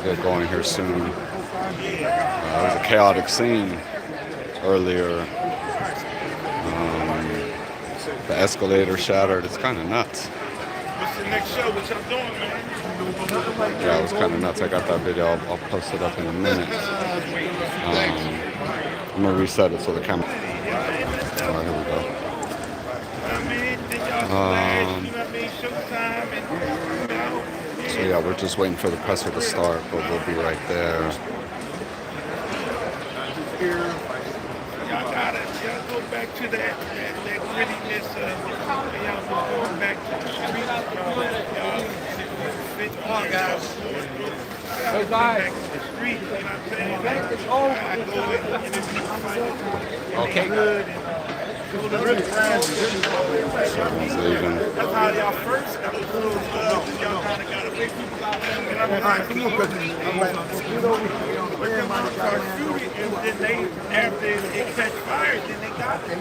Get going here soon. It was a chaotic scene earlier. The escalator shattered. It's kind of nuts. What's the next show? What y'all doing, man? Yeah, it was kind of nuts. I got that video. I'll post it up in a minute. I'm gonna reset it so the camera. All right, here we go. So yeah, we're just waiting for the presser to start, but we'll be right there. Y'all gotta go back to that grittiness y'all going back to the street. Hey guys. Back to the street, you know what I'm saying? Okay. Good. Someone's leaving. That's how y'all first got the little y'all kind of got to make people out there. And I'm like, come on, start shooting, and then they, after it catch fire, then they got it.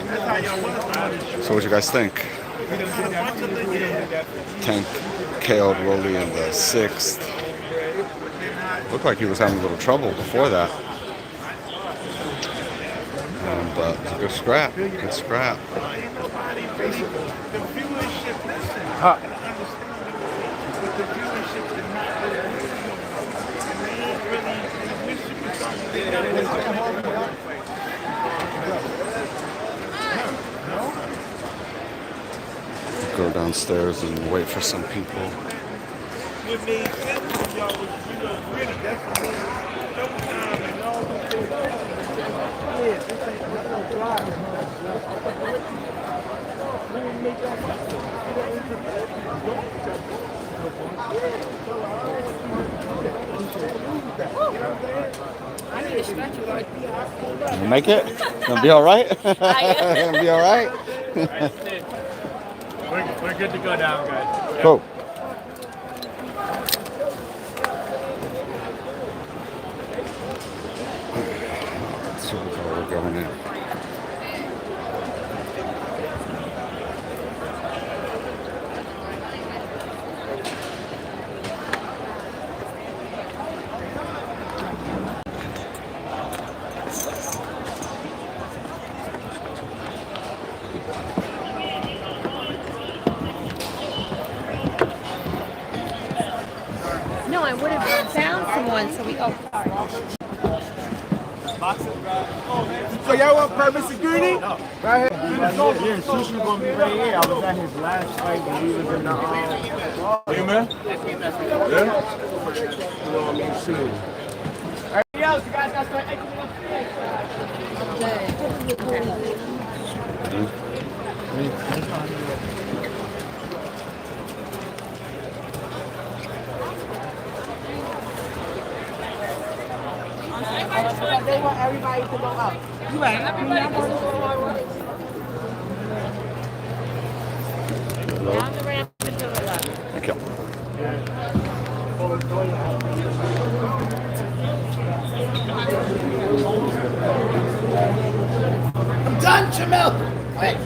That's how y'all was. So what you guys think? Tank KO'd Rolly in the 6th. Looked like he was having a little trouble before that. But it's a good scrap. Good scrap. Go downstairs and wait for some people. You make it? Gonna be all right? Gonna be all right? We're good to go down, guys. Cool. So we're going in. No, I would have found someone, so we. Oh, So y'all want private security? No. Right here. Yeah, Sushi gonna be right here. I was at his last fight when he was in the hey man. Yeah? You know what I mean? Shoot. Everybody else, you guys got some They want everybody to go up. You right. down the ramp and to the left. Thank you. I'm done, Jamil. Wait.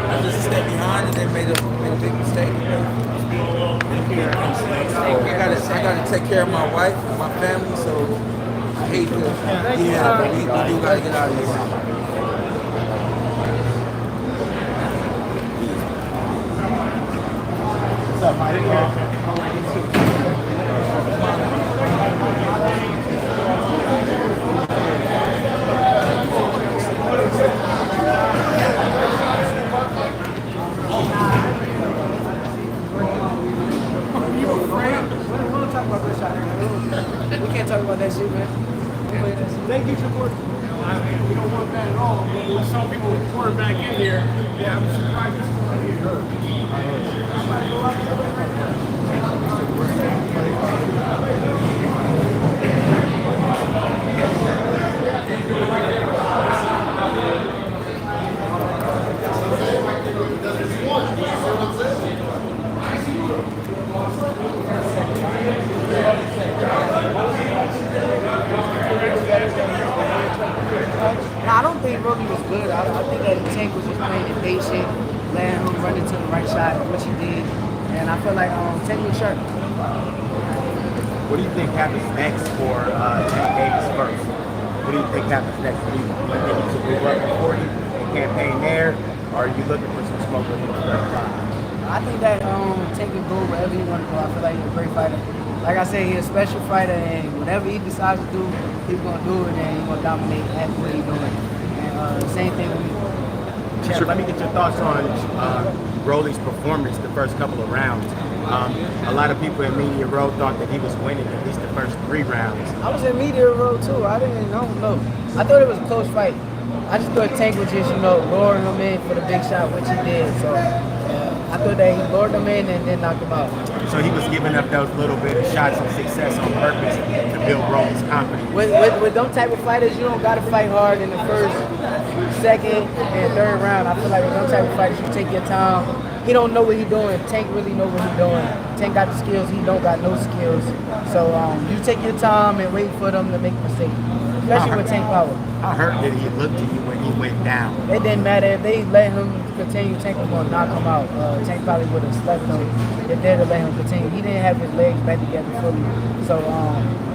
I just stepped behind and then made a big mistake. I gotta take care of my wife and my family, so I hate to, but we do gotta get out of here. What's up, Mike? We can't talk about that shit, man. They get your quarterback. We don't want that at all. But with some people with quarterback in here, yeah, I'm surprised this one get hurt. he was good. I think that Tank was just playing impatient, letting him run into the right shot, which he did. And I feel like Tank was sharp. What do you think happens next for Tank Davis first? What do you think happens next? Do you think he should move up to 40 and campaign there, or are you looking for some smoke with him? I think that Tank can go wherever he want to go. I feel like he's a great fighter. Like I said, he's a special fighter, and whatever he decides to do, he's gonna do it, and he's gonna dominate at what he's doing. And same thing with me. Chef, let me get your thoughts on Rolly's performance the first couple of rounds. A lot of people in Media Row thought that he was winning at least the first 3 rounds. I was in Media Row too. I don't know. I thought it was a close fight. I just thought Tank was just, luring him in for the big shot, which he did. So I thought that he lured him in and then knocked him out. So he was giving up those little bit of shots of success on purpose to build Rolly's confidence. With them type of fighters, you don't got to fight hard in the first, second, and third round. I feel like with them type of fighters, you take your time. He don't know what he's doing. Tank really know what he's doing. Tank got the skills. He don't got no skills. So you take your time and wait for them to make mistakes, especially with Tank power. How hurt did he look to you when he went down? It didn't matter. If they let him continue, Tank was going to knock him out. Tank probably would have slept him if they'd have let him continue. He didn't have his legs back together fully. So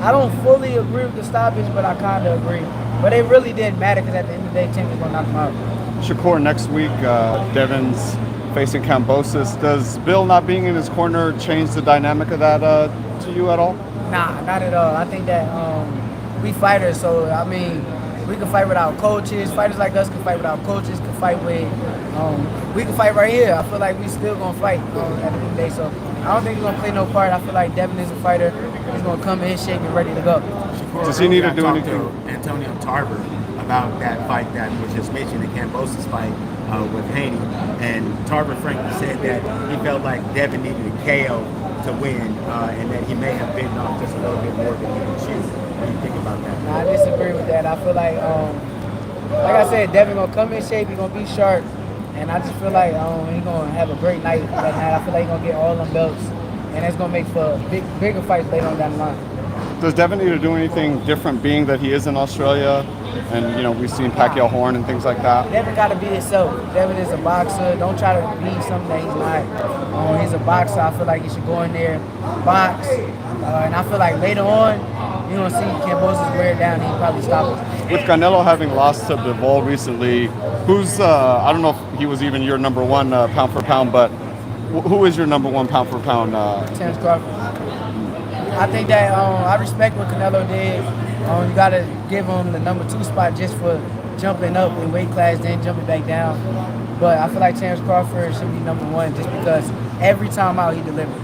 I don't fully agree with the stoppage, but I kind of agree. But it really didn't matter because at the end of the day, Tank was going to knock him out. Shakur, next week, Devin's facing Kambosos. Does Bill not being in his corner change the dynamic of that to you at all? Nah, not at all. I think that we fighters, so I mean, we can fight without coaches. Fighters like us can fight without coaches, can fight with, we can fight right here. I feel like we still gonna fight at the end of the day. So I don't think he's gonna play no part. I feel like Devin is a fighter. He's gonna come in shape and ready to go. Does he need to do anything? To Antonio Tarver about that fight that was just mentioned, the Kambosos fight with Haney, and Tarver frankly said that he felt like Devin needed a KO to win, and that he may have bitten off just a little bit more than he could chew. What do you think about that? I disagree with that. I feel like I said, Devin gonna come in shape. He's gonna be sharp, and I just feel like he's gonna have a great night that night. I feel like he's gonna get all them belts, and that's gonna make for bigger fights later on down the line. Does Devin need to do anything different, being that he is in Australia, and we've seen Pacquiao Horn and things like that? Devin got to be himself. Devin is a boxer. Don't try to be something that he's not. He's a boxer. I feel like he should go in there, box, and I feel like later on, you're gonna see Kambosos wear it down. And he probably stop it. With Canelo having lost to Bivol recently, who's I don't know if he was even your number one pound for pound, but who is your number one pound for pound? Terence Crawford. I think that I respect what Canelo did. You got to give him the number 2 spot just for jumping up in weight class, then jumping back down. But I feel like Terence Crawford should be number 1 just because every time out he delivered.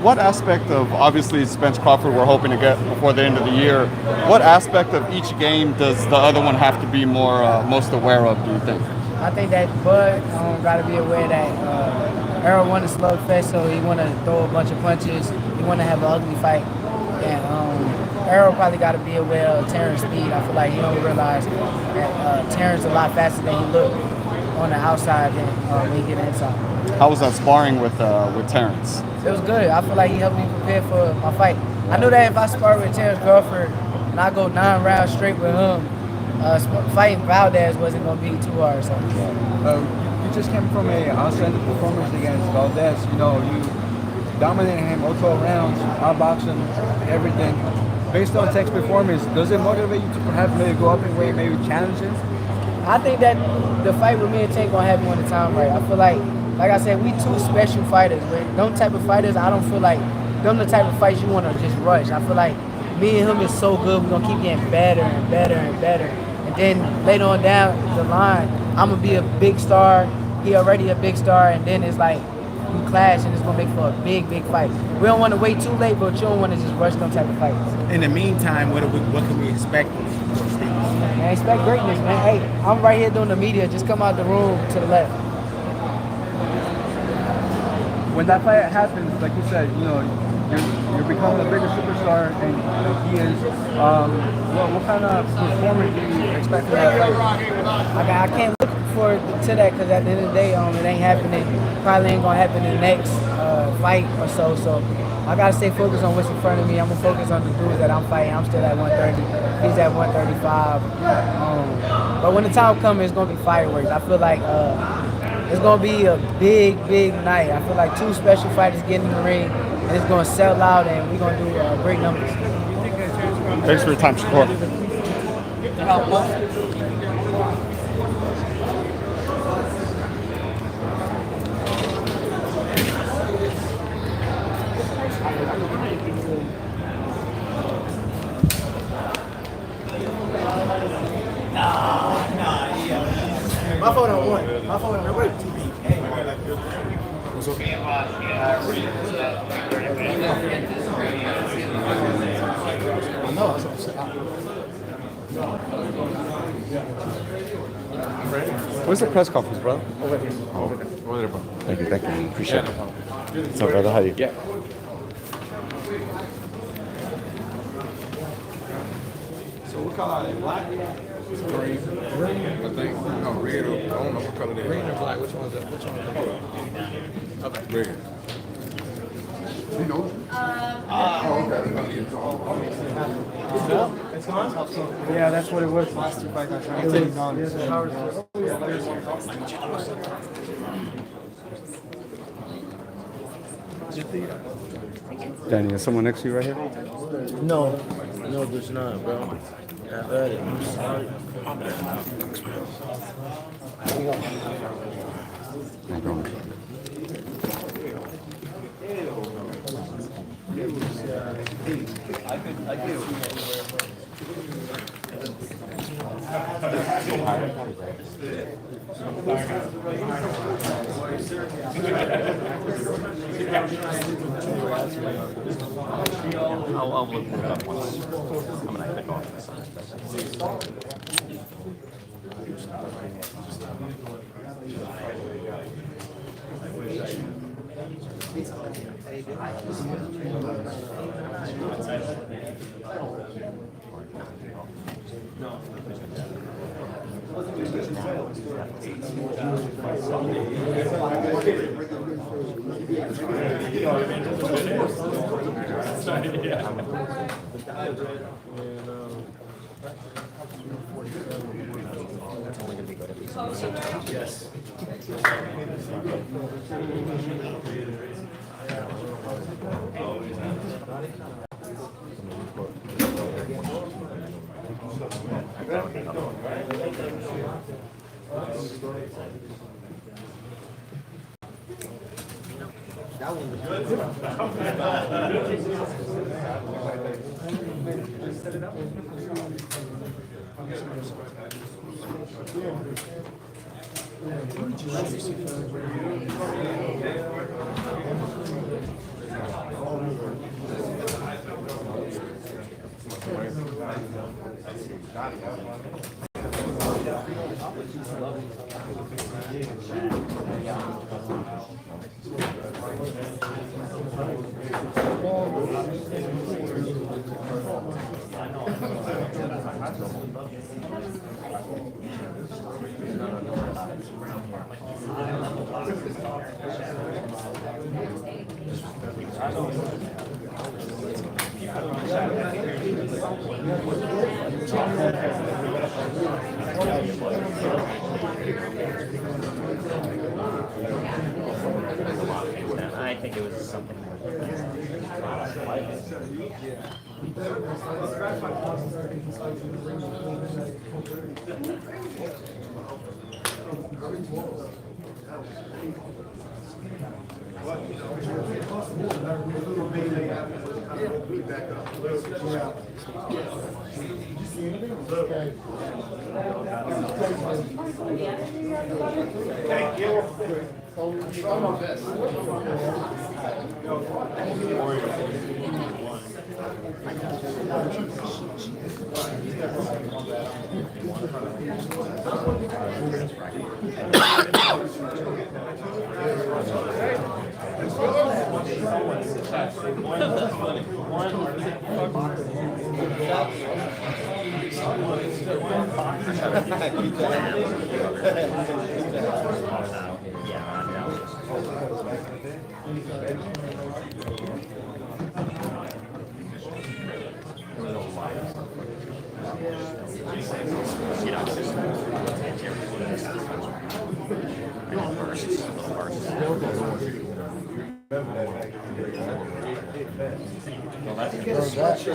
What aspect of, obviously Spence Crawford we're hoping to get before the end of the year, what aspect of each game does the other one have to be most aware of, do you think? I think that Bud got to be aware that Errol won a slugfest, so he want to throw a bunch of punches. He want to have an ugly fight. And Errol probably got to be aware of Terrence's speed. I feel like he don't realize that Terrence a lot faster than he looked on the outside than when he get inside. How was that sparring with Terrence? It was good. I feel like he helped me prepare for my fight. I knew that if I sparred with Terence Crawford and I go 9 rounds straight with him, fighting Valdez wasn't going to be too hard. So. You just came from a outstanding performance against Valdez. You dominated him all 12 rounds, outboxing, everything. Based on Tank's performance, does it motivate you to perhaps maybe go up in weight, maybe challenge him? I think that the fight with me and Tank gonna happen when the time right. I feel like I said, we 2 special fighters. With them type of fighters, I don't feel like them the type of fights you want to just rush. I feel like me and him is so good. We're gonna keep getting better and better and better. And then later on down the line, I'm gonna be a big star. He already a big star, and then it's like we clash, and it's gonna make for a big, big fight. We don't want to wait too late, but you don't want to just rush them type of fights. In the meantime, what can we expect? Man, expect greatness, man. Hey, I'm right here doing the media. Just come out the room to the left. When that fight happens, like you said, you're becoming a bigger superstar, and he is. What kind of performance do you expect from that fight? I can't look forward to that because at the end of the day, it ain't happening. Probably ain't gonna happen in the next fight or so. So I gotta stay focused on what's in front of me. I'm gonna focus on the dudes that I'm fighting. I'm still at 130. He's at 135. But when the time comes, it's gonna be fireworks. I feel like it's gonna be a big, big night. I feel like 2 special fighters getting in the ring, and it's gonna sell out, and we're gonna do great numbers. Thanks for your time, Shakur. My phone on 1. My phone on 1. Where's the press conference, brother? Over there, bro. Thank you. Appreciate it. What's up, brother? How you? Yeah. So what color are they? Black? Green. I think. No, red or I don't know what color they are. Green or black? Which one is that? Which one? Okay. Red. You know? Yeah, that's what it was last 2 fights. I tried to take on. Danny, is someone next to you right here? No, there's not, bro. I heard it. I'm sorry. I'll look it up once. I'm gonna click off this. Yes. I think it was something You know, just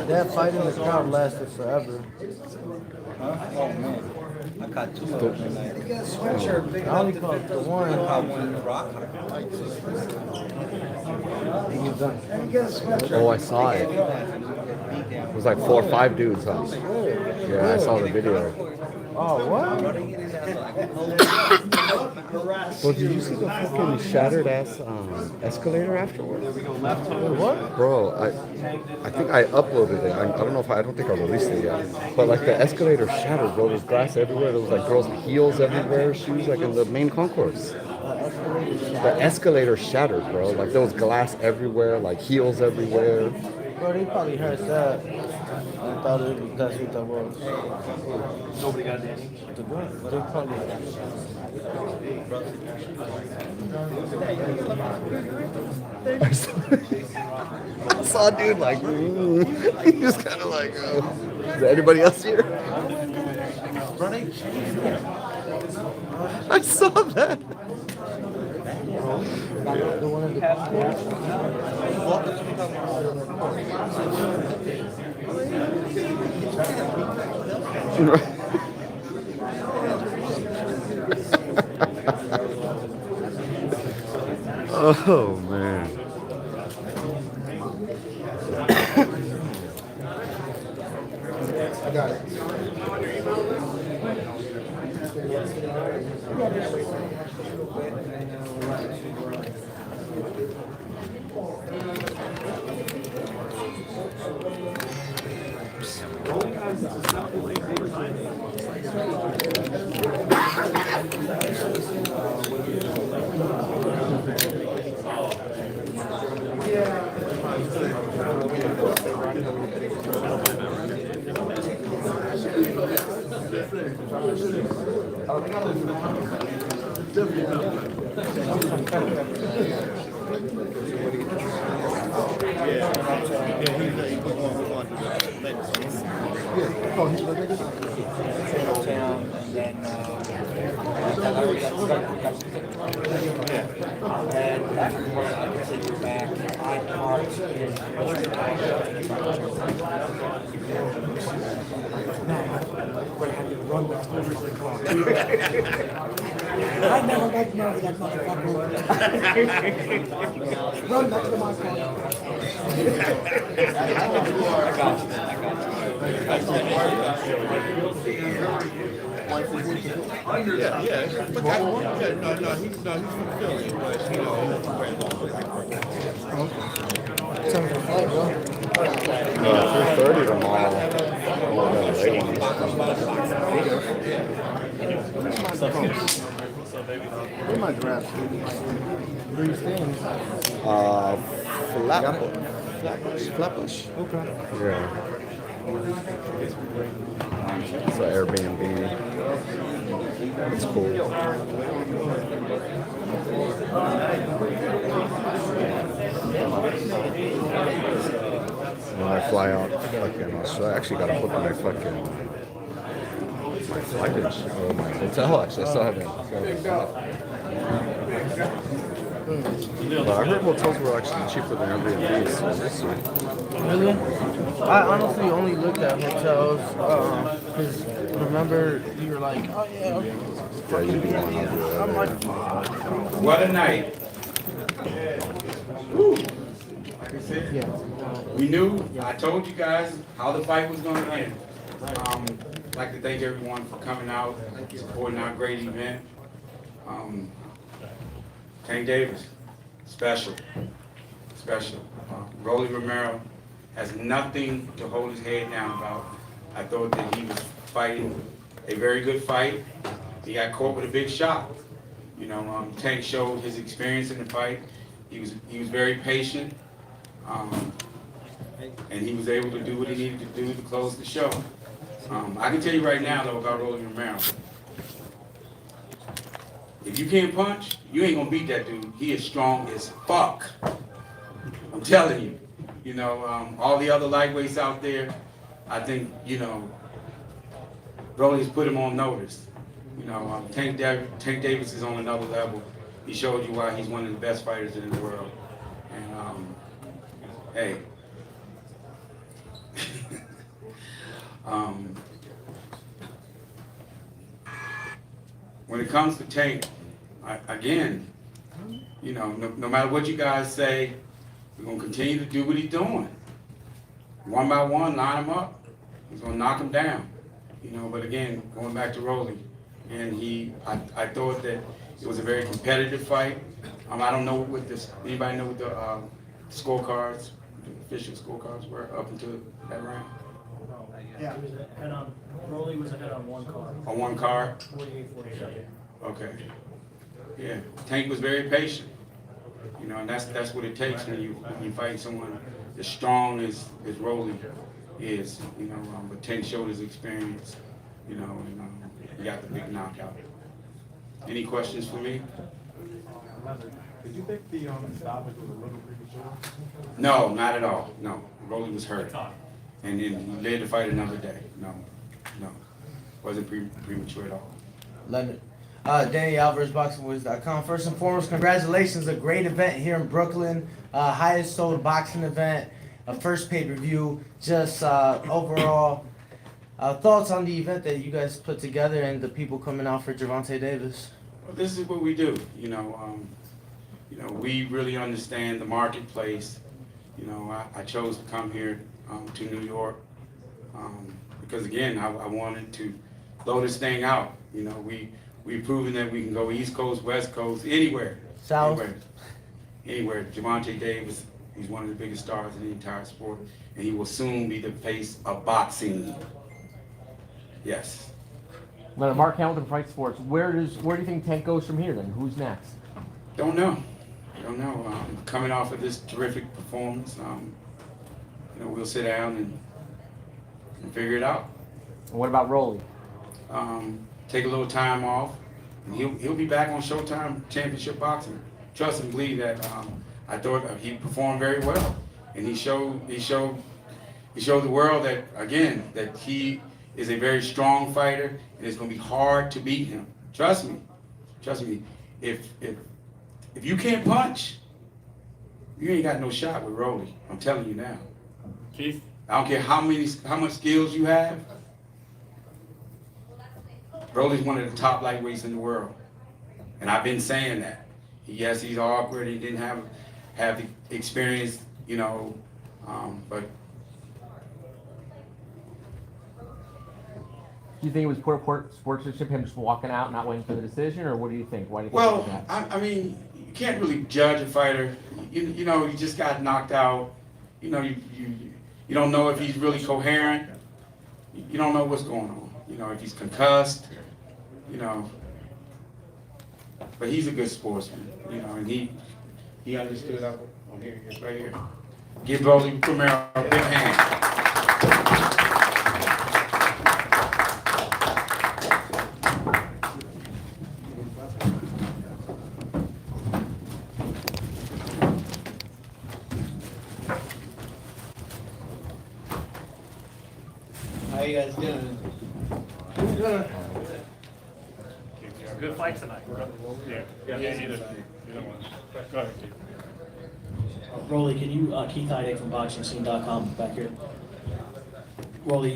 That fight in the crowd lasted forever. Oh man, I caught two of them. I only caught the one. I caught one in the rock. Oh, I saw it. It was like 4 or 5 dudes, huh? Yeah, I saw the video. Oh, what? Well, did you see the fucking shattered ass escalator afterwards? What? Bro, I think I uploaded it. I don't know if I don't think I released it yet. But like the escalator shattered, bro. There's glass everywhere. There was like girls' heels everywhere, shoes like in the main concourse. The escalator shattered, bro. Like there was glass everywhere, like heels everywhere. Bro, they probably heard that. I thought that's what that was. Nobody got any. They probably. I saw a dude like, he was kind of like, is there anybody else here? I saw that. Oh man. I got it. I never got married that motherfucker. Run back to my car. He's from Philly, but you know. Sounds like flight, bro. 3:30 tomorrow. Where my giraffes? Three things. Flatbush. Okay. Yeah. It's an Airbnb. It's cool. When I fly out, fucking Australia, I actually got to book my fucking luggage or my hotel. Actually, I still haven't. But I heard hotels were actually cheaper than Airbnb, so we'll see. Really? I honestly only looked at hotels because remember you were like, oh yeah. Yeah, you'd be wanting to do it. I'm like, What a night. Woo. yeah. We knew, I told you guys how the fight was going to end. I'd like to thank everyone for coming out, supporting our great event. Tank Davis, special. Rolly Romero has nothing to hold his head down about. I thought that he was fighting a very good fight. He got caught with a big shot. You know, Tank showed his experience in the fight. He was very patient. And he was able to do what he needed to do to close the show. I can tell you right now, though, about Rolando Romero. If you can't punch, you ain't gonna beat that dude. He is strong as fuck. I'm telling you. You know, all the other lightweights out there, I think, you know, Broly's put him on notice. You know, Tank Davis is on another level. He showed you why he's one of the best fighters in the world. And hey, when it comes to Tank, again, you know, no matter what you guys say, we're gonna continue to do what he's doing. One by one, line him up. He's gonna knock him down. You know, but again, going back to Rolly, and I thought that it was a very competitive fight. I don't know what this, anybody know what the scorecards, the official scorecards were up until that round? Yeah. Rolly was ahead on one card. On one card? 48-47. Okay. Yeah, Tank was very patient. You know, and that's what it takes when you fight someone as strong as Rolly is. You know, but Tank showed his experience. You know, and he got the big knockout. Any questions for me? Did you think the stoppage was a little premature? No, not at all. No, Rolly was hurt, and then he led the fight another day. No, wasn't premature at all. Leonard. Danny Alvarez, BoxingWiz.com. First and foremost, congratulations. A great event here in Brooklyn. Highest sold boxing event. First pay-per-view. Just overall thoughts on the event that you guys put together and the people coming out for Gervonta Davis. Well, this is what we do. You know, we really understand the marketplace. You know, I chose to come here to New York because again, I wanted to blow this thing out. You know, we've proven that we can go East Coast, West Coast, anywhere. South. Anywhere. Gervonta Davis, he's one of the biggest stars in the entire sport, and he will soon be the face of boxing. Yes. Well, Mark Hamilton, Fight Sports. Where do you think Tank goes from here then? Who's next? Don't know. Coming off of this terrific performance, you know, we'll sit down and figure it out. And what about Rolly? Take a little time off, and he'll be back on Showtime Championship Boxing. Trust and believe that. I thought he performed very well, and he showed the world that again that he is a very strong fighter, and it's going to be hard to beat him. Trust me. If you can't punch, you ain't got no shot with Rolly. I'm telling you now. Keith? I don't care how much skills you have. Rolly's one of the top lightweights in the world, and I've been saying that. Yes, he's awkward. He didn't have the experience, you know, but. Do you think it was poor sportsmanship, him just walking out, not waiting for the decision, or what do you think? Why do you think Well, that? I mean, you can't really judge a fighter. You know, he just got knocked out. You know, you don't know if he's really coherent. You don't know what's going on. You know, if he's concussed. You know, but he's a good sportsman. You know, and he understood up on here, right here. Give Rolando Romero a big hand. How you guys doing? Good fight tonight. Yeah. Either one. Go ahead, Keith. Rolly, can you, Keith Heide from BoxingScene.com back here. Rolly,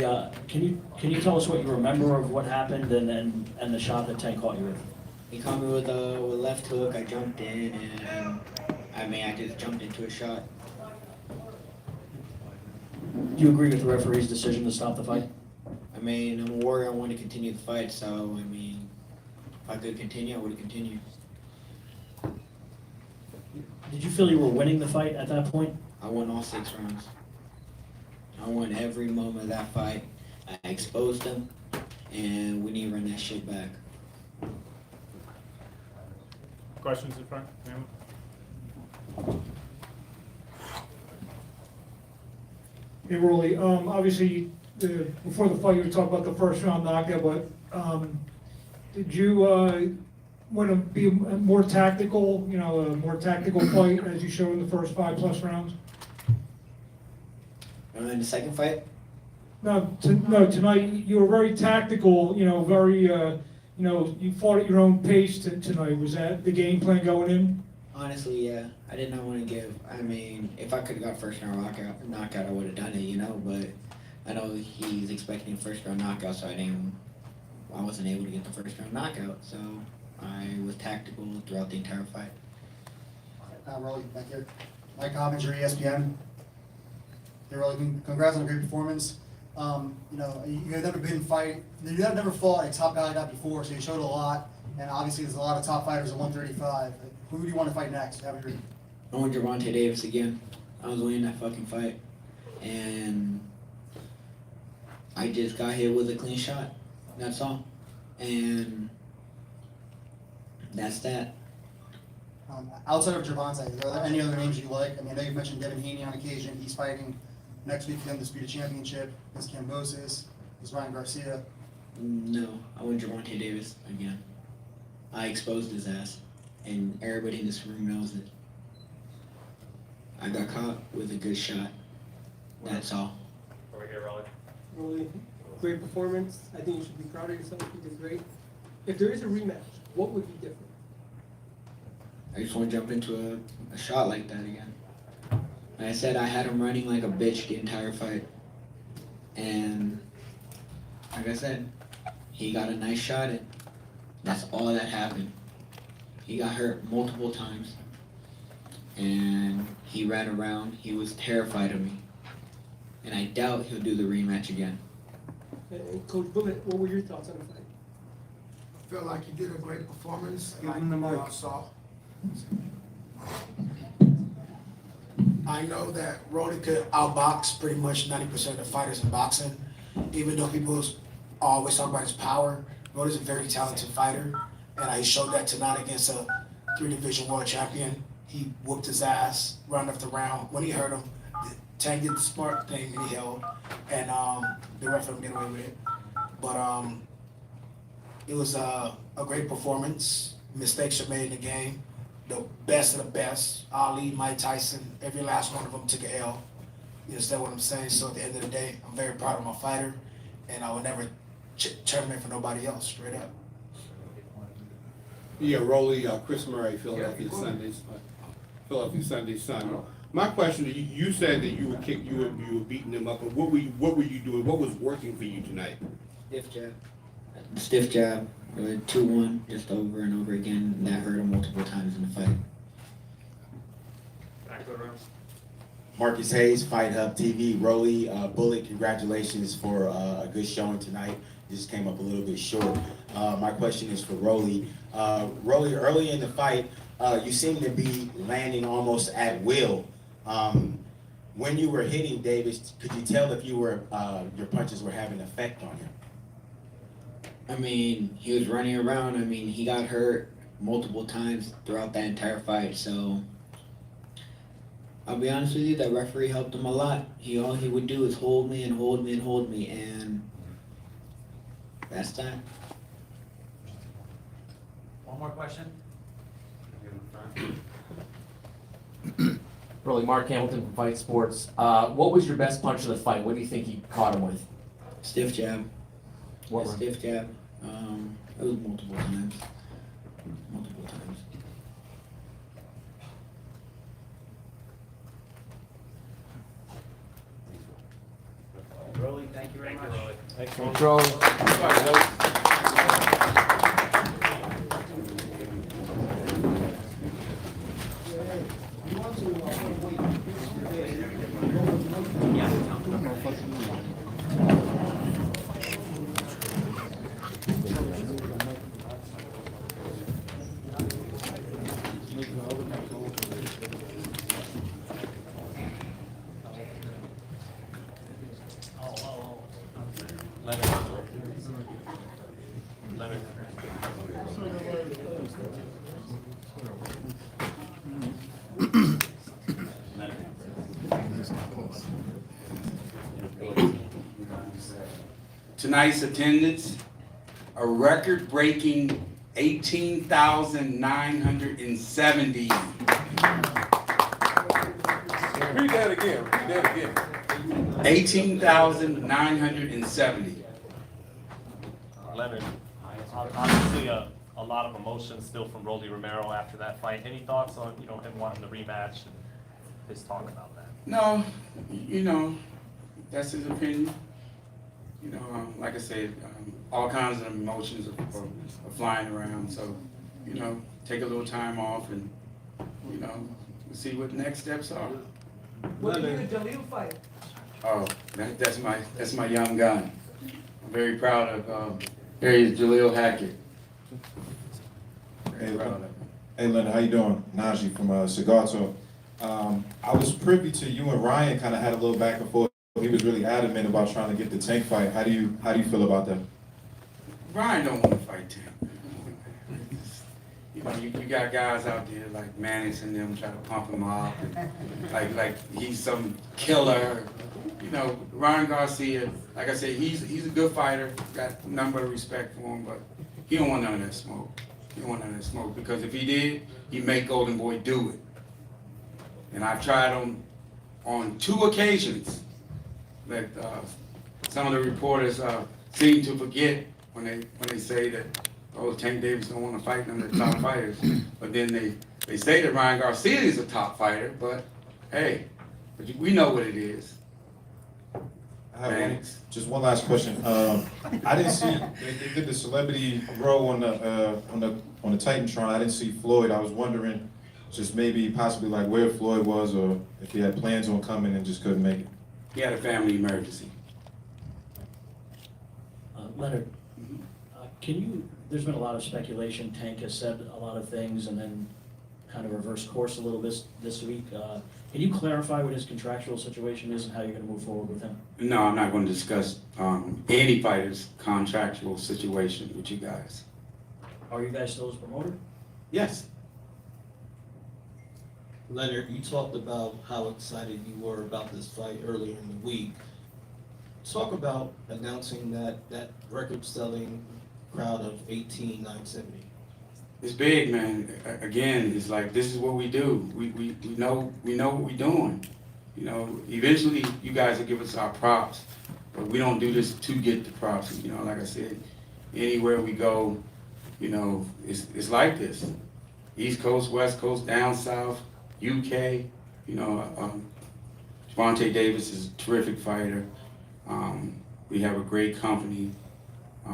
can you tell us what you remember of what happened and the shot that Tank caught you with? He caught me with a left hook. I jumped in, and I just jumped into a shot. Do you agree with the referee's decision to stop the fight? I'm a warrior. I want to continue the fight, so if I could continue, I would have continued. Did you feel you were winning the fight at that point? I won all 6 rounds. I won every moment of that fight. I exposed them, and we need to run that shit back. Questions in front? Hey, Rolly, obviously, before the fight, you were talking about the first round knockout, but did you want to be more tactical, a more tactical fight as you showed in the first 5+ rounds? In the second fight? No, tonight you were very tactical, very, you fought at your own pace tonight. Was that the game plan going in? Honestly, yeah. I did not want to give. I mean, if I could have got first round knockout, I would have done it, but I know he's expecting a first round knockout, so I wasn't able to get the first round knockout. So I was tactical throughout the entire fight. Rolly, back here. Mike Hobbins, your ESPN. Hey, Rolly, congrats on a great performance. You have never fought a top guy like that before, so you showed a lot. And obviously, there's a lot of top fighters at 135. Who do you want to fight next? I want Gervonta Davis again. I was winning that fucking fight, and I just got hit with a clean shot. That's all, and that's that. Outside of Gervonta, are there any other names you like? I mean, I know you've mentioned Devin Haney on occasion. He's fighting next week for the Undisputed Championship against Cambosis, against Ryan Garcia. No, I want Gervonta Davis again. I exposed his ass, and everybody in this room knows it. I got caught with a good shot. That's all. Over here, Rolando. Really great performance. I think you should be proud of yourself. You did great. If there is a rematch, what would be different? I just want to jump into a shot like that again. Like I said, I had him running like a bitch the entire fight. And like I said, he got a nice shot in. That's all that happened. He got hurt multiple times. And he ran around. He was terrified of me. And I doubt he'll do the rematch again. And Coach Bullet, what were your thoughts on the fight? I feel like you did a great performance. Give him the mic. I know that Rolly could outbox pretty much 90% of the fighters in boxing. Even though people always talk about his power, Rolly's a very talented fighter. And he showed that tonight against a 3-division world champion. He whooped his ass round after round. When he hurt him, Tank did the smart thing and he held. And the ref let him get away with it. But it was a great performance. Mistakes are made in the game. The best of the best, Ali, Mike Tyson, every last one of them took an L. You understand what I'm saying? So at the end of the day, I'm very proud of my fighter, and I would never tournament for nobody else, straight up. Yeah, Rolly, Chris Murray, Philadelphia Sunday Sun. My question to you: you said that you were beating them up, but what were you doing? What was working for you tonight? Stiff jab. Stiff jab. 2-1, just over and over again. And that hurt him multiple times in the fight. Back to the room. Marcus Hayes, Fight Hub TV. Rolly, Bullet, congratulations for a good showing tonight. Just came up a little bit short. My question is for Rolly. Rolly, early in the fight, you seem to be landing almost at will. When you were hitting Davis, could you tell if your punches were having an effect on him? I mean, he was running around. I mean, he got hurt multiple times throughout that entire fight. So, I'll be honest with you, that referee helped him a lot. All he would do is hold me and hold me and hold me, and that's that. One more question. Really, Mark Hamilton from Fight Sports. What was your best punch of the fight? What do you think you caught him with? Stiff jab. What Stiff jab. It was multiple times. Multiple times. Rolly, thank you very much. Thanks, Rolly. Tonight's attendance, a record-breaking 18,970. Read that again. 18,970. Leonard, obviously a lot of emotions still from Rolly Romero after that fight. Any thoughts on, you know, him wanting the rematch and his talk about that? No, you know, that's his opinion. You know, like I said, all kinds of emotions are flying around. So, you know, take a little time off and, you know, see what the next steps are. What do you do the Jaleel fight? Oh, that's my young gun. I'm very proud of Jaleel Hackett. Very proud of him. Hey, Leonard, how you doing? Najee from Cigar Talk. I was privy to you and Ryan kind of had a little back and forth. He was really adamant about trying to get the Tank fight. How do you feel about that? Ryan don't want to fight Tank. You know, you got guys out there like Mannix and them trying to pump him up, and like he's some killer. You know, Ryan Garcia, like I said, he's a good fighter. Got nothing but respect for him, but he don't want none of that smoke. He don't want none of that smoke because if he did, he'd make Golden Boy do it. And I've tried on 2 occasions that some of the reporters seem to forget when they say that, oh, Tank Davis don't want to fight none of the top fighters. But then they say that Ryan Garcia is a top fighter, but hey, we know what it is. I have just one last question. I didn't see they did the celebrity row on the Titantron. I didn't see Floyd. I was wondering, just maybe possibly like where Floyd was, or if he had plans on coming and just couldn't make it. He had a family emergency. Leonard, there's been a lot of speculation. Tank has said a lot of things and then kind of reversed course a little bit this week. Can you clarify what his contractual situation is and how you're going to move forward with him? No, I'm not going to discuss any fighter's contractual situation with you guys. Are you guys still his promoter? Yes. Leonard, you talked about how excited you were about this fight earlier in the week. Talk about announcing that record-selling crowd of 18,970. It's big, man. Again, it's like this is what we do. We know what we're doing. You know, eventually you guys will give us our props, but we don't do this to get the props. You know, like I said, anywhere we go, you know, it's like this. East Coast, West Coast, down south, UK. You know, Gervonta Davis is a terrific fighter. We have a great company. I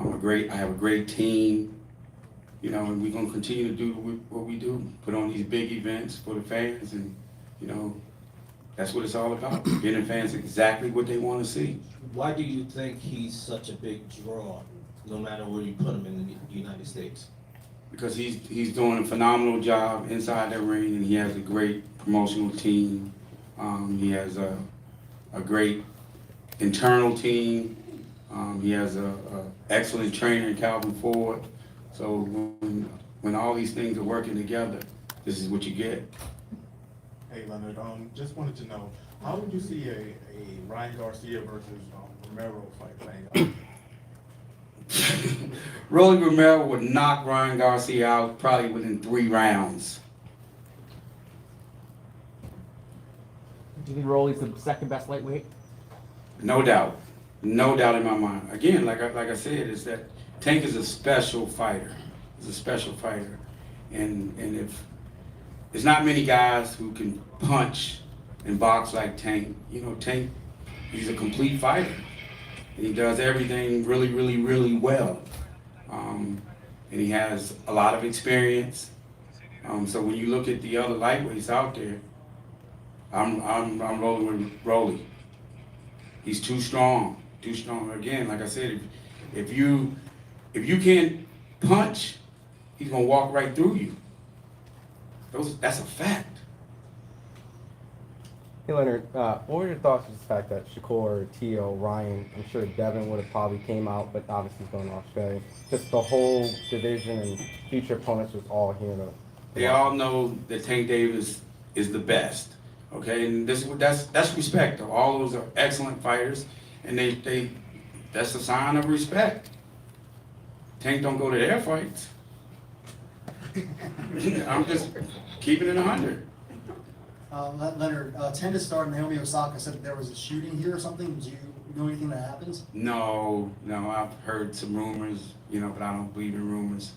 have a great team. You know, and we're gonna continue to do what we do, put on these big events for the fans, and you know, that's what it's all about. Giving fans exactly what they want to see. Why do you think he's such a big draw, no matter where you put him in the United States? Because he's doing a phenomenal job inside the ring, and he has a great promotional team. He has a great internal team. He has a excellent trainer in Calvin Ford. So when all these things are working together, this is what you get. Hey Leonard, just wanted to know, how would you see a Ryan Garcia versus Romero fight playing out? Rolly Romero would knock Ryan Garcia out probably within 3 rounds. Do you think Rolly's the second best lightweight? No doubt. No doubt in my mind. Again, like I said, is that Tank is a special fighter. He's a special fighter. And if there's not many guys who can punch and box like Tank. You know, Tank, he's a complete fighter. And he does everything really, really, really well. And he has a lot of experience. So when you look at the other lightweights out there, I'm rolling with Rolly. He's too strong. Too strong. Again, like I said, if you can't punch, he's gonna walk right through you. That's a fact. Hey Leonard, what were your thoughts on the fact that Shakur, Tio, Ryan, I'm sure Devin would have probably came out, but obviously he's going to Australia. Just the whole division and future opponents was all here to. They all know that Tank Davis is the best. Okay, and that's respect. All those are excellent fighters, and that's a sign of respect. Tank don't go to their fights. I'm just keeping it 100. Leonard, 10 to start, Naomi Osaka said that there was a shooting here or something. Do you know anything that happens? No, I've heard some rumors, but I don't believe in rumors.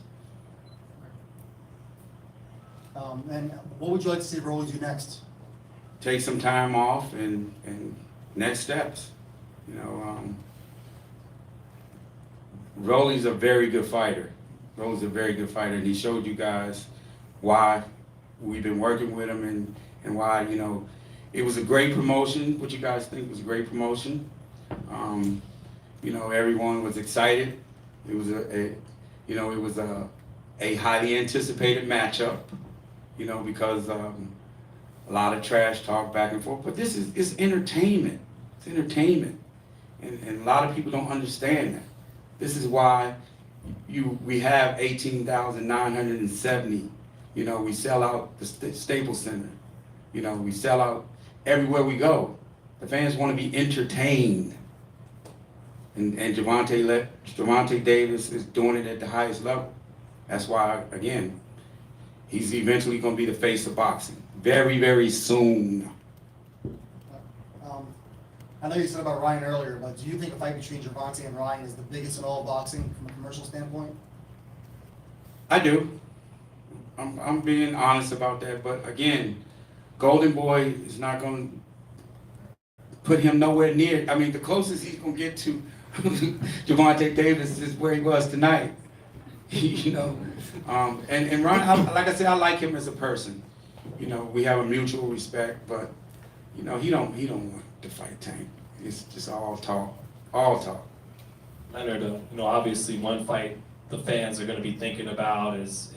And what would you like to see Rolly do next? Take some time off and next steps. Rolly's a very good fighter. Rolly's a very good fighter, and he showed you guys why we've been working with him and why, it was a great promotion. What you guys think was a great promotion. Everyone was excited. It was a highly anticipated matchup, because a lot of trash talk back and forth. But it's entertainment. It's entertainment. And a lot of people don't understand that. This is why we have 18,970. We sell out the Staples Center. We sell out everywhere we go. The fans want to be entertained. And Gervonta Davis is doing it at the highest level. That's why, again, he's eventually going to be the face of boxing. Very, very soon. I know you said about Ryan earlier, but do you think a fight between Gervonta and Ryan is the biggest in all of boxing from a commercial standpoint? I do. I'm being honest about that. But again, Golden Boy is not going to put him nowhere near. I mean, the closest he's going to get to Gervonta Davis is where he was tonight. And Ryan, like I said, I like him as a person. We have a mutual respect, but he don't want to fight Tank. It's just all talk. Leonard, obviously one fight the fans are going to be thinking about is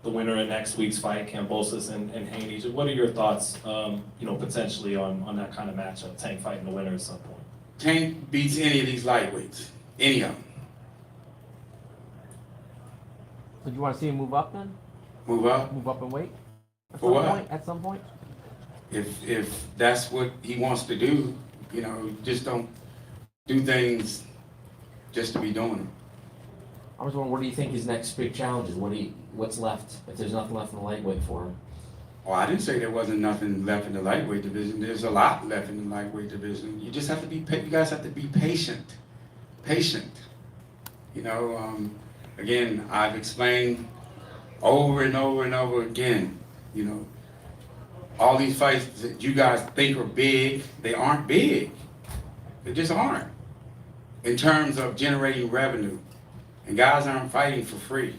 the winner of next week's fight, Kambosos and Haney. What are your thoughts, potentially on that kind of matchup, Tank fighting the winner at some point? Tank beats any of these lightweights, any of them. So do you want to see him move up then? Move up? Move up and wait? For what? At some point? If that's what he wants to do, just don't do things just to be doing them. I was wondering, what do you think his next big challenge is? What's left? If there's nothing left in the lightweight for him? Oh, I didn't say there wasn't nothing left in the lightweight division. There's a lot left in the lightweight division. You just have to be. You guys have to be patient. Patient. Again, I've explained over and over and over again. All these fights that you guys think are big, they aren't big. They just aren't. In terms of generating revenue. And guys aren't fighting for free.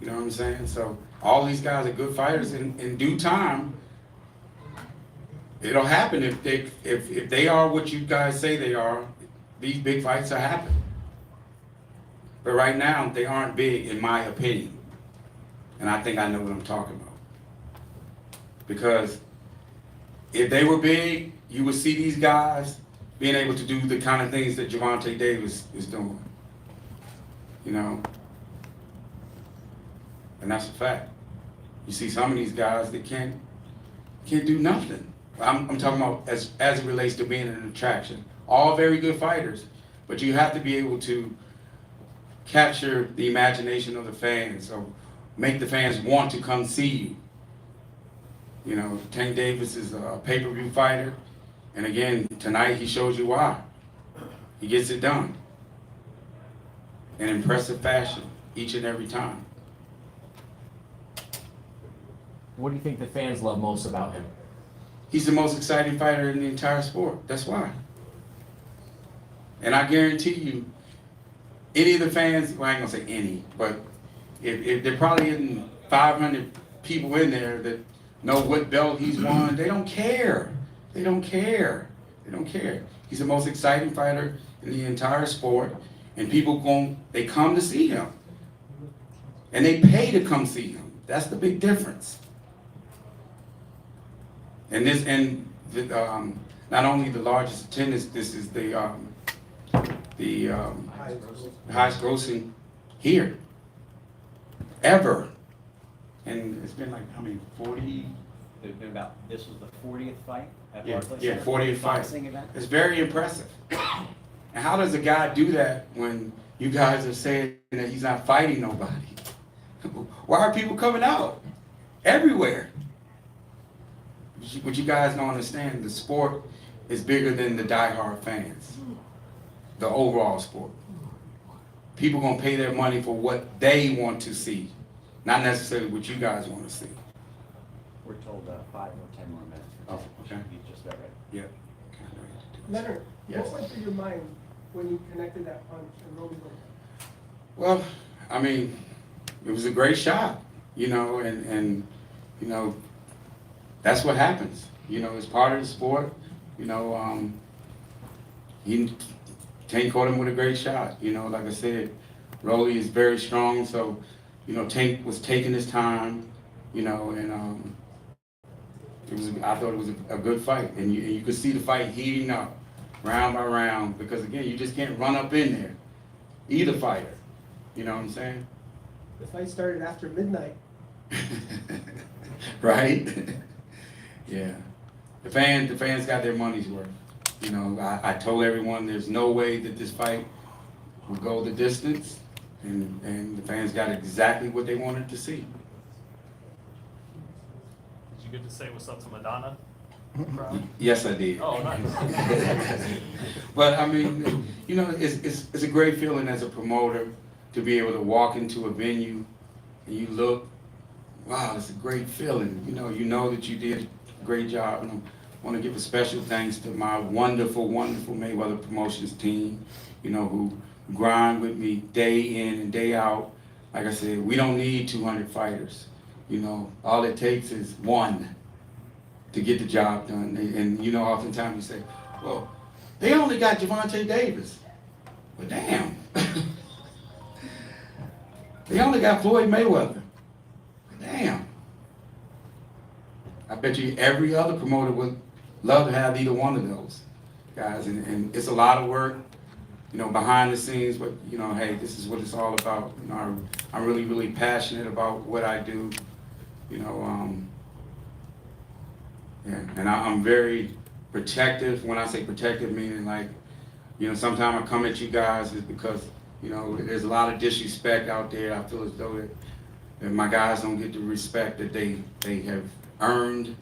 You know what I'm saying? So all these guys are good fighters. In due time, it'll happen. If they are what you guys say they are, these big fights will happen. But right now, they aren't big, in my opinion. And I think I know what I'm talking about. Because if they were big, you would see these guys being able to do the kind of things that Gervonta Davis is doing. And that's a fact. You see some of these guys that can't do nothing. I'm talking about as it relates to being an attraction. All very good fighters, but you have to be able to capture the imagination of the fans, or make the fans want to come see you. Tank Davis is a pay-per-view fighter, and again, tonight he shows you why. He gets it done in impressive fashion each and every time. What do you think the fans love most about him? He's the most exciting fighter in the entire sport. That's why. And I guarantee you, any of the fans, well, I ain't gonna say any, but if there probably isn't 500 people in there that know what belt he's won, they don't care. They don't care. They don't care. He's the most exciting fighter in the entire sport, and people they come to see him. And they pay to come see him. That's the big difference. And not only the largest attendance, this is the highest grossing here ever. And it's been like, how many, 40? There's been this was the 40th fight at Yeah, Barclays yeah, Center? 40th fight. Boxing event? It's very impressive. And how does a guy do that when you guys are saying that he's not fighting nobody? Why are people coming out? Everywhere. what you guys don't understand, the sport is bigger than the diehard fans. The overall sport. People gonna pay their money for what they want to see, not necessarily what you guys want to see. We're told 5 or 10 more minutes. Oh, okay. Be just about ready. Yeah. Leonard, Yes. what went through your mind when you connected that punch and rolled it? Well, I mean, it was a great shot, you know, and you know, that's what happens. You know, it's part of the sport. You know, Tank caught him with a great shot. You know, like I said, Rolly is very strong, so you know, Tank was taking his time. You know, and I thought it was a good fight, and you could see the fight heating up, round by round, because again, you just can't run up in there, either fighter. You know what I'm saying? The fight started after midnight. Right? Yeah. The fans got their money's worth. You know, I told everyone there's no way that this fight will go the distance, and the fans got exactly what they wanted to see. Did you get to say what's up to Madonna? Yes, I did. Oh, nice. But I mean, you know, it's a great feeling as a promoter to be able to walk into a venue and you look, wow, it's a great feeling. You know that you did a great job. And I want to give a special thanks to my wonderful, wonderful Mayweather Promotions team, you know, who grind with me day in and day out. Like I said, we don't need 200 fighters. You know, all it takes is one to get the job done. And you know, oftentimes you say, well, they only got Gervonta Davis. But damn. They only got Floyd Mayweather. Damn. I bet you every other promoter would love to have either one of those guys. And it's a lot of work, you know, behind the scenes, but, you know, hey, this is what it's all about. You know, I'm really, really passionate about what I do. You know, yeah, and I'm very protective. When I say protective, meaning like, you know, sometimes I come at you guys is because, you know, there's a lot of disrespect out there. I feel as though that my guys don't get the respect that they have earned,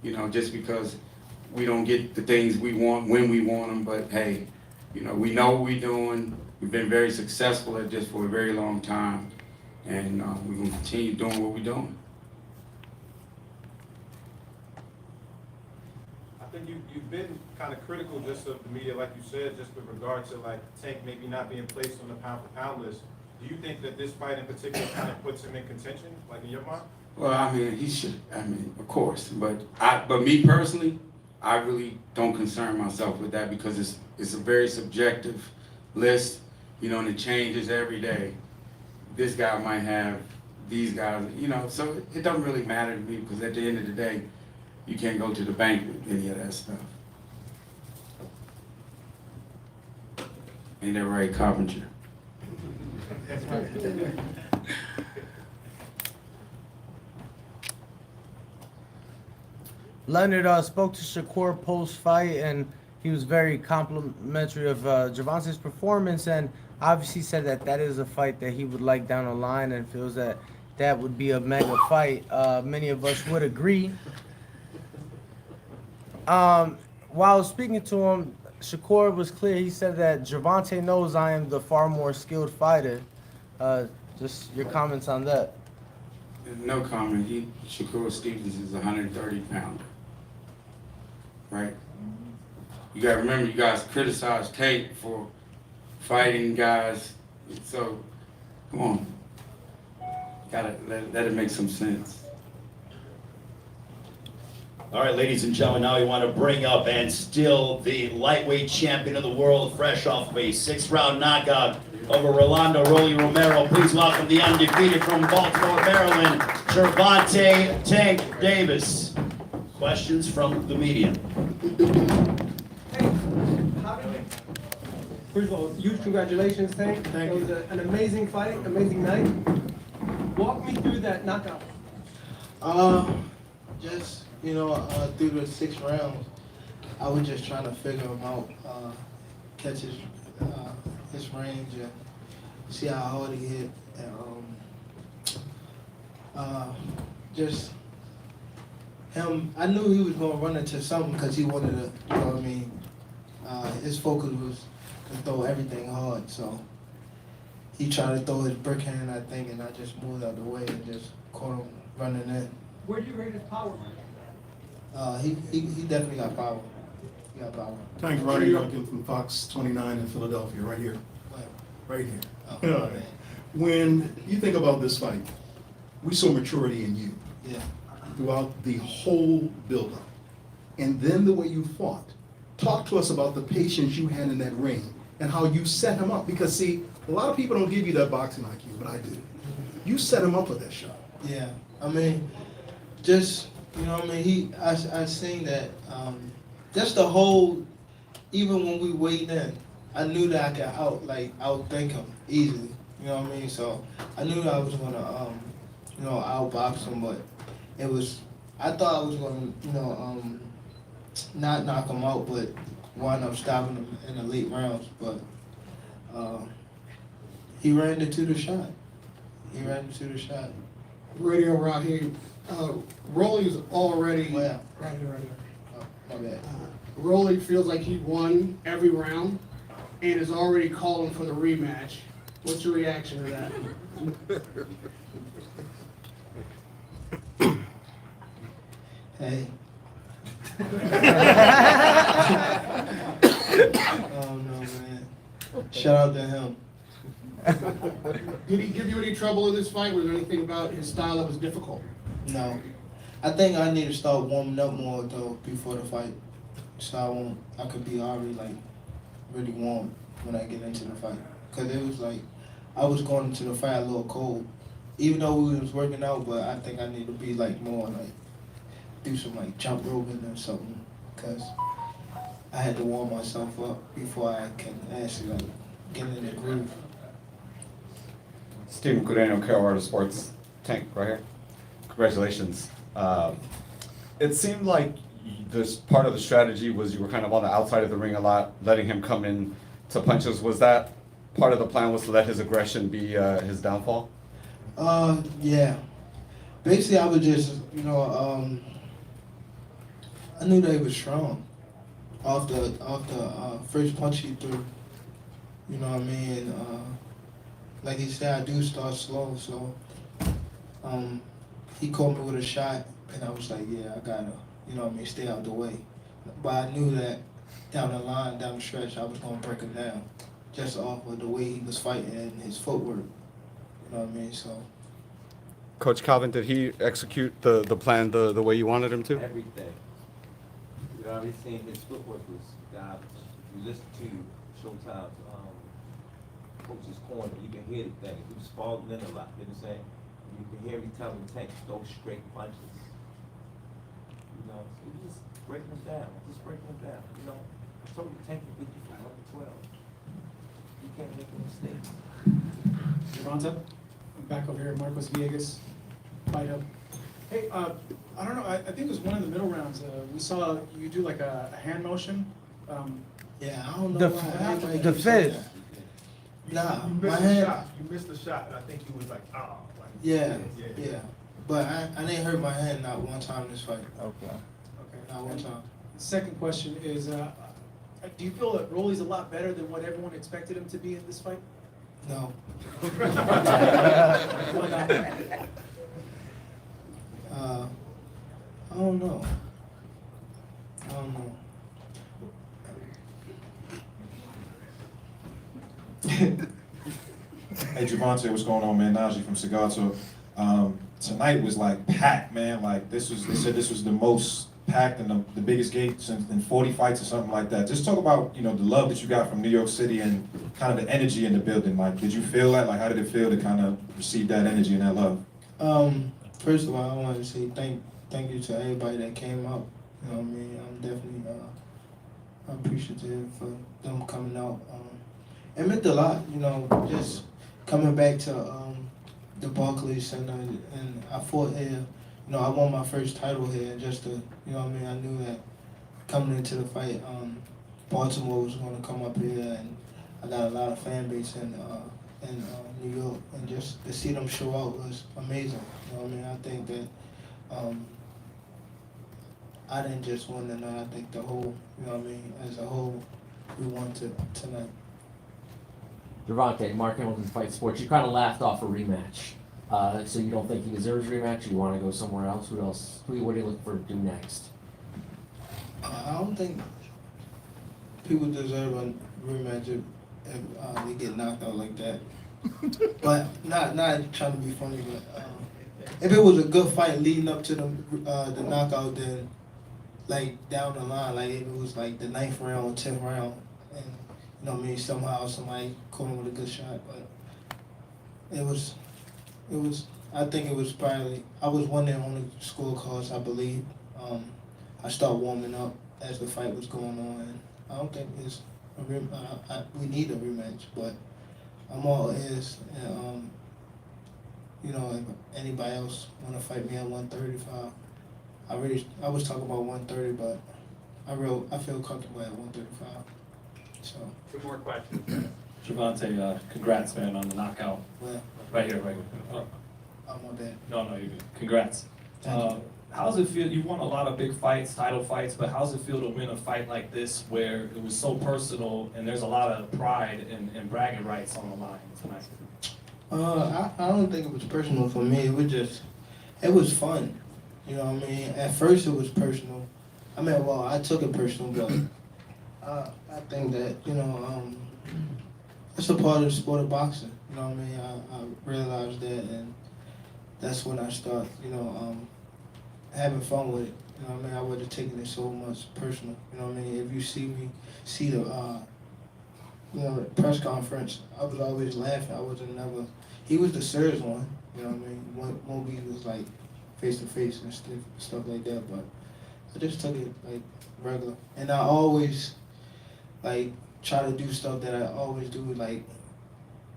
you know, just because we don't get the things we want when we want them. But hey, you know, we know what we're doing. We've been very successful at this for a very long time, and we're going to continue doing what we're doing. I think you've been kind of critical just of the media, like you said, just with regard to like Tank maybe not being placed on the pound for pound list. Do you think that this fight in particular kind of puts him in contention, like in your mind? Well, I mean, he should. I mean, of course, but me personally, I really don't concern myself with that because it's a very subjective list, you know, and it changes every day. This guy might have these guys, you know, so it doesn't really matter to me because at the end of the day, you can't go to the bank with any of that stuff. Ain't that right, Carpenter? Leonard spoke to Shakur post-fight, and he was very complimentary of Gervonta's performance, and obviously said that that is a fight that he would like down the line and feels that that would be a mega fight. Many of us would agree. While speaking to him, Shakur was clear. He said that Gervonta knows I am the far more skilled fighter. Just your comments on that. No comment. Shakur Stevens is a 130-pounder, right? You got to remember, you guys criticize Tate for fighting guys. So, come on. Gotta let it make some sense. All right, ladies and gentlemen, now we want to bring up and still the lightweight champion of the world, fresh off of a 6-round knockout over Rolando Romero. Please welcome the undefeated from Baltimore, Maryland, Gervonta "Tank" Davis. Questions from the media? First of all, huge congratulations, Tank. It was an amazing fight, amazing night. Walk me through that knockout. Just, you know, through the 6 rounds, I was just trying to figure him out, catch his range and see how hard he hit. And just I knew he was gonna run into something because he wanted to, you know what I mean? His focus was to throw everything hard, so he tried to throw his brick hand, I think, and I just moved out the way and just caught him running in. Where do you rate his power? He definitely got power. He got power. Thanks, Rodney Duncan from Fox 29 in Philadelphia, right here. Right here. Oh, man. When you think about this fight, we saw maturity in you Yeah. throughout the whole build-up. And then the way you fought. Talk to us about the patience you had in that ring and how you set him up. Because see, a lot of people don't give you that boxing IQ, but I do. You set him up with that shot. Yeah. I mean, just, you know what I mean? I seen that, just the whole, even when we weighed in, I knew that I could outthink him easily. You know what I mean? So I knew that I was gonna, outbox him, but I thought I was gonna, not knock him out, but wind up stopping him in the late rounds. But he ran into the shot. Radio Raheem, Rolly's already. Well, Right here. oh, my bad. Rolly feels like he won every round and is already calling for the rematch. What's your reaction to that? Hey. Oh no, man. Shout out to him. Did he give you any trouble in this fight? Was there anything about his style that was difficult? No. I think I need to start warming up more though before the fight. So I could be already really warm when I get into the fight. Cause it was I was going into the fight a little cold. Even though we was working out, but I think I need to be more do some jump roping or something. Cause I had to warm myself up before I can actually get in the groove. Stephen Cudeno, Carolina Sports Tank, right here. Congratulations. It seemed like this part of the strategy was you were kind of on the outside of the ring a lot, letting him come in to punches. Was that part of the plan, was to let his aggression be his downfall? Yeah. Basically, I was just, I knew that he was strong off the first punch he threw. You know what I mean? Like he said, I do start slow, so he caught me with a shot, and I was like, yeah, I gotta, stay out the way. But I knew that down the line, down the stretch, I was gonna break him down, just off of the way he was fighting and his footwork. You know what I mean? So. Coach Calvin, did he execute the plan the way you wanted him to? Everything. You already seen his footwork was garbage. You listen to Showtime's coach's corner, you can hear the thing. He was falling in a lot, you know what I'm saying? You can hear me telling Tank, those straight punches. So you just breaking them down, I told you Tank can beat you from 1 to 12. You can't make a mistake. Gervonta, I'm back over here, Marcos Villegas, fight up. Hey, I don't know, I think it was one of the middle rounds, we saw you do a hand motion. Yeah, I don't know why. The fifth. Nah, You my missed hand. the shot. You missed the shot, and I think you was Yeah. But I didn't hurt my hand not one time this fight. Okay. Not one time. Second question is, do you feel that Rolly's a lot better than what everyone expected him to be in this fight? No. Why not? I don't know. Hey Gervonta, what's going on, man? Najee from Segato. Tonight was packed, man. They said this was the most packed and the biggest gate in 40 fights or something like that. Just talk about, the love that you got from New York City and kind of the energy in the building. Did you feel that? How did it feel to kind of receive that energy and that love? First of all, I want to say thank you to everybody that came out. You know what I mean? I'm definitely appreciative for them coming out. It meant a lot, just coming back to the Barclays Center, and I fought here. I won my first title here, just to, I knew that coming into the fight, Baltimore was going to come up here, and I got a lot of fan base in New York, and just to see them show out was amazing. I think that I didn't just win tonight. I think the whole, you know what I mean, as a whole, we won tonight. Gervonta, Mark Hamilton Fight Sports. You kind of laughed off a rematch. So you don't think he deserves a rematch? You want to go somewhere else? Who else? What are you looking for to do next? I don't think people deserve a rematch if they get knocked out like that. But not trying to be funny, but if it was a good fight leading up to the knockout, then like down the line, like if it was like the 9th round or 10th round, and you know what I mean, somehow somebody caught him with a good shot, but it was. I think it was probably. I was winning on the scorecards, I believe. I started warming up as the fight was going on, and I don't think it's we need a rematch, but I'm all ears, and you know, if anybody else want to fight me at 135, I was talking about 130, but I feel comfortable at 135. So. Two more questions. Gervonta, congrats, man, on the knockout. Well, Right here. oh, my bad. No, you're good. Congrats. How does it feel? You won a lot of big fights, title fights, but how does it feel to win a fight like this where it was so personal and there's a lot of pride and bragging rights on the line tonight? I don't think it was personal for me. It was fun. You know what I mean? At first it was personal. I mean, well, I took it personal, but I think that, you know, it's a part of the sport of boxing. You know what I mean? I realized that, and that's when I started, you know, having fun with it. You know what I mean? I wasn't taking it so much personal. You know what I mean? If you see the you know, the press conference, I was always laughing. I wasn't never. He was the serious one. You know what I mean? Moby was like face to face and stuff like that. But I just took it like regular, and I always like try to do stuff that I always do like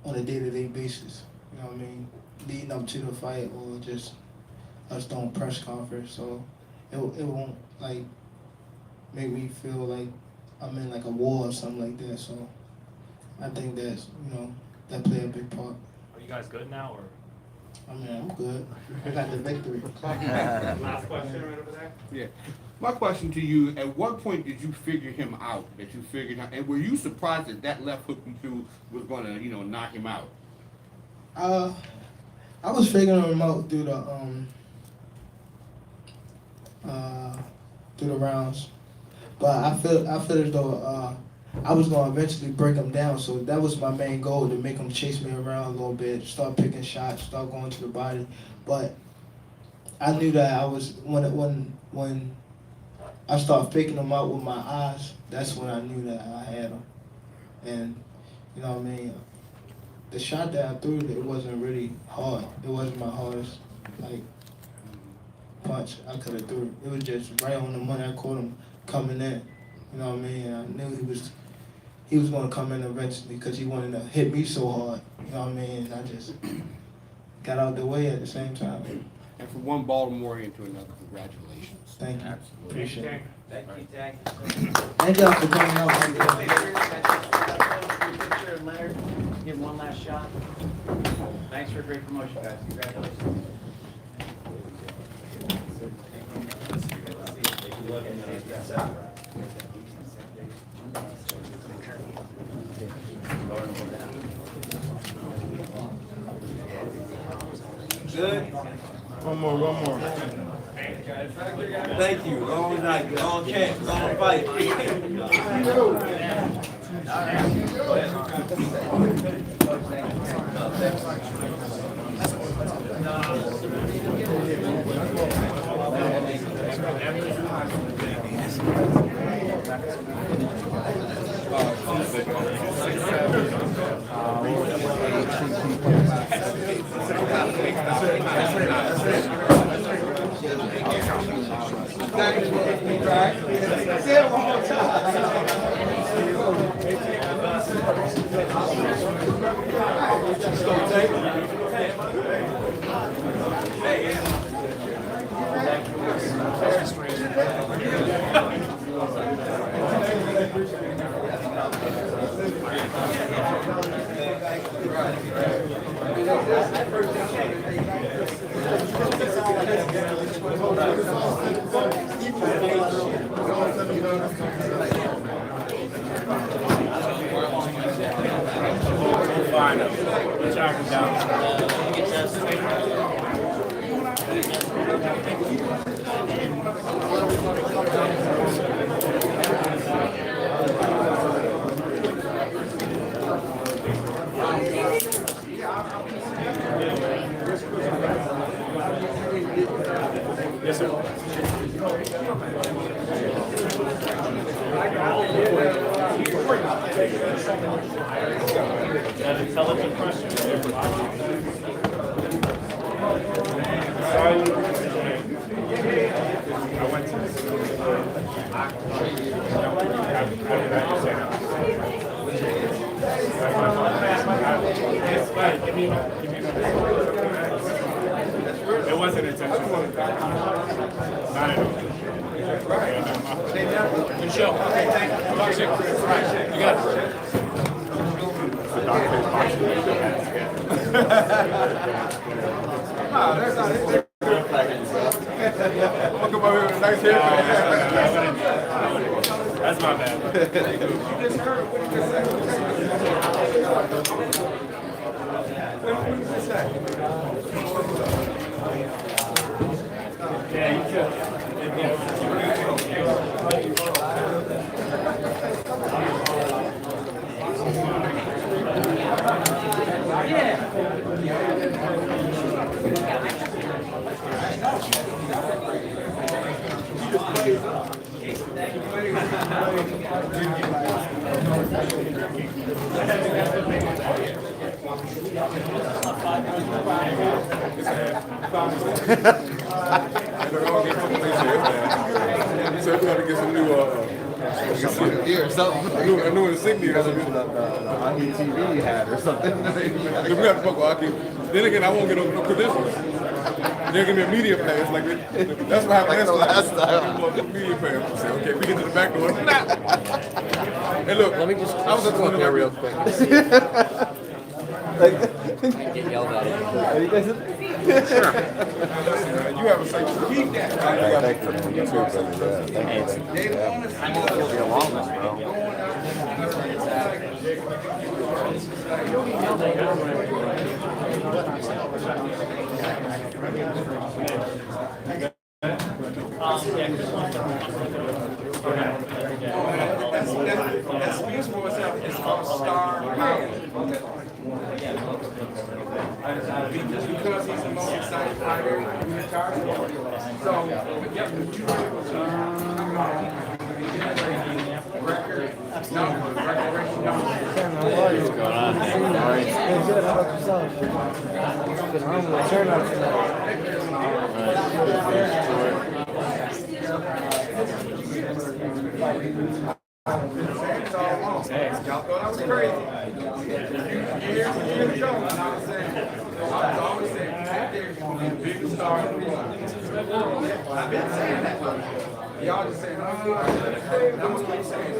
on a day-to-day basis. You know what I mean? Leading up to the fight or just us doing press conference. So it won't like make me feel like I'm in like a war or something like that. So I think that's, you know, that played a big part. Are you guys good now, or? I mean, I'm good. I got the victory. Last question right over there. Yeah. My question to you, at what point did you figure him out? And were you surprised that left hook you threw was going to, you know, knock him out? I was figuring him out through the rounds, but I feel as though I was gonna eventually break him down. So that was my main goal, to make him chase me around a little bit, start picking shots, start going to the body. But I knew that I was when I started faking him out with my eyes. That's when I knew that I had him. And you know what I mean. The shot that I threw, it wasn't really hard. It wasn't my hardest like punch I could have threw. It was just right on the money. I caught him coming in. You know what I mean? And I knew he was going to come in eventually because he wanted to hit me so hard. You know what I mean? And I just got out the way at the same time. And from one Baltimorean to another, congratulations. Thank you. Appreciate it. Thank you, Tank. Thank y'all for coming out. Picture of Leonard, give one last shot. Thanks for a great promotion, guys. Congratulations. Good. One more. Thank you. Long night, long chance, long fight. Say it one more time. track him down. Yes, sir. An intelligent question. I went to it wasn't intentional. Not at all. Good show. Boxing. You got it. That's not it. Look over here with a nice haircut. That's my bad. You just heard what he just said. What did you just say? Yeah, you should. So we got to get some new, Here or something. a new insignia. The TV hat or something. We got to fuck with Aki. Then again, I won't get no credentials. They'll give me a media pass. Like that's what happened last time. Media pass. I said, okay, we get to the back door. Hey, look. Let me just. I was just go up there real quick. Get yelled at again. Are you guys? Sure. You have a safe. Keep that. Thank you, man. You too, brother. Yeah, thank you. You'll be along this, bro. That's useful itself. It's called Star Power. Just because he's the most excited fighter in the card. So, record. No, record. What's going on, man? Good. How about yourself? Good. I'm gonna turn out tonight. Y'all thought I was crazy. Years ago, and I was saying, I was always saying, right there, you're going to be a big star in the league. I've been saying that. Y'all just saying, oh, I'm going to keep saying it.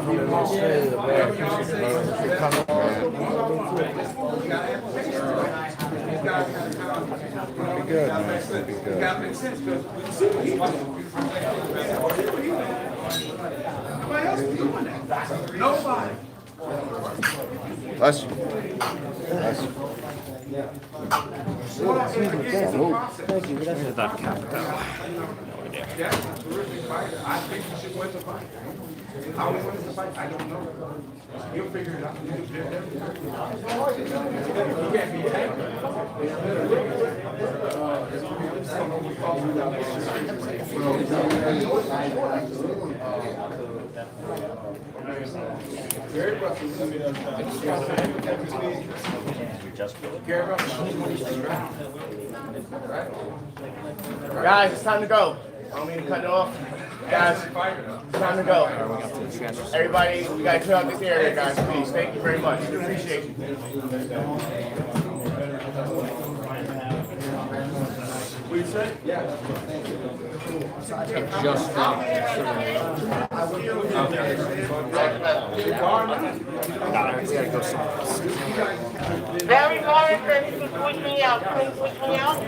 From Australia, bro. Be good, man. Be good. Nobody else is doing that. Nobody. Bless you. Bless you. Thank you. This is not capital. That's a terrific fighter. I think he should win the fight. How he wins the fight, I don't know. He'll figure it out. He can't be taken. Guys, it's time to go. I don't mean to cut it off. Guys, it's time to go. Everybody, we gotta clear out this area, guys, please. Thank you very much. Appreciate you. What you said? Yeah. Just Very Morris, can you switch me out? Can you switch me out?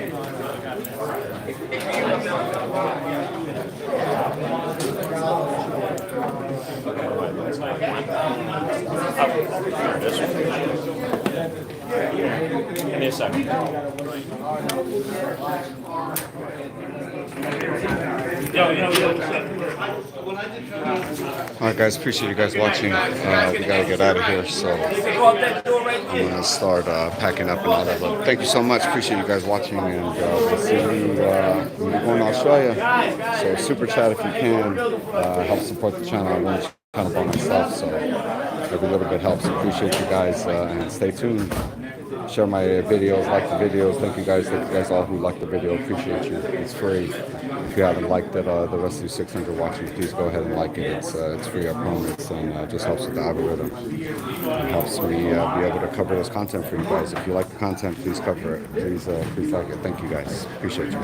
Give me a second. All right, guys, appreciate you guys watching. We gotta get out of here, so I'm gonna start packing up and all that. But thank you so much. Appreciate you guys watching, and we'll see you when we go in Australia. So super chat if you can. Help support the channel. I run the channel by myself, so every little bit helps. Appreciate you guys, and stay tuned. Share my videos, like the videos. Thank you guys all who liked the video. Appreciate you. It's free. If you haven't liked it, the rest of you 600 watching, please go ahead and like it. It's free, I promise, and just helps with the algorithm. It helps me be able to cover this content for you guys. If you like the content, please cover it. Please like it. Thank you guys. Appreciate you.